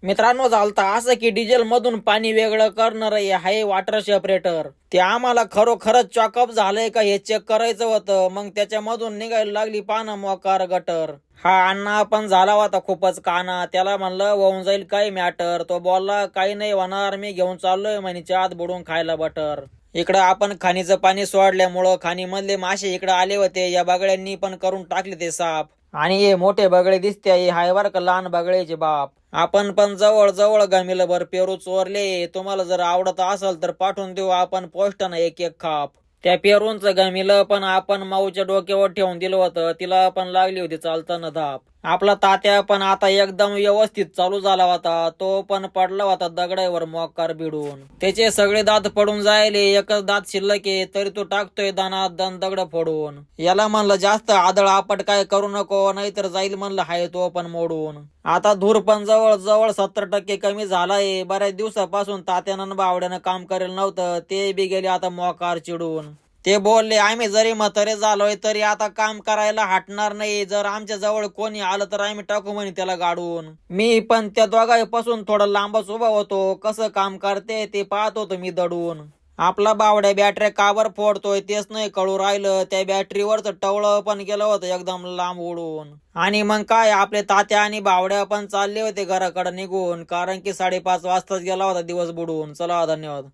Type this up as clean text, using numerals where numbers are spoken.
मित्रांनो, झालता असं की डिझेल मधून पाणी वेगळं करणार आहे वॉटर सेपरेटर. ते आम्हाला खरोखरच चॉकअप झालंय का हे चेक करायचं होतं. मग त्याच्यामधून निघायला लागली पानं मोकार गटर. हा अण्णा पण झाला होता खूपच काना. त्याला म्हणलं होऊन जाईल काही मॅटर. तो बोलला काही नाही होणार, मी घेऊन चाललोय म्हणे आत बुडून खायला बटर. इकडं आपण खाणीचं पाणी सोडल्यामुळं खाणी मधले मासे इकडे आले होते. या बगड्यांनी पण करून टाकले ते साफ. आणि हे मोठे बगळे दिसते हे हाय बर का लहान बगळ्याचे बाप. आपण पण जवळ जवळ गमिलं भर पेरू चोरले. तुम्हाला जर आवडत असेल तर पाठवून देऊ आपण पोस्टानं एक एक खाप. त्या पेरूंचं गमिलं पण आपण माऊच्या डोक्यावर ठेवून दिलं होतं. तिला पण लागली होती चालताना धाप. आपला तात्या पण आता एकदम व्यवस्थित चालू झाला होता. तो पण पडला होता दगडावर मोकार भिडून. त्याचे सगळे दात पडून जायले, एकच दात शिल्लक आहे तरी तो टाकतोय दानात दन दगड फोडून. याला म्हणलं जास्त आदळ आपट काय करू नको, नाहीतर जाईल म्हणलं हाय तो पण मोडून. आता धूर पण जवळ जवळ 70% कमी झालाय. बऱ्याच दिवसापासून तात्यानं बावड्यानं काम करेल नव्हतं. ते बी गेले आता मोकार चिडून. ते बोलले आम्ही जरी म्हातारे झालोय तरी आता काम करायला हटणार नाही. जर आमच्या जवळ कोणी आलं तर आम्ही टाकू म्हणे त्याला गाडून. मी पण त्या दोघांपासून थोडं लांबच उभा होतो. कसं काम करते ते पाहत होतो मी दडून. आपला बावड्या बॅटऱ्या काबर फोडतोय तेच नाही कळू राहिलं. त्या बॅटरीवरच टवळं पण गेलं होतं एकदम लांब उडून. आणि मग काय आपले तात्या आणि बावड्या पण चालले होते घराकडे निघून. कारण की 5:30 वाजताच गेला होता दिवस बुडून. चला धन्यवाद.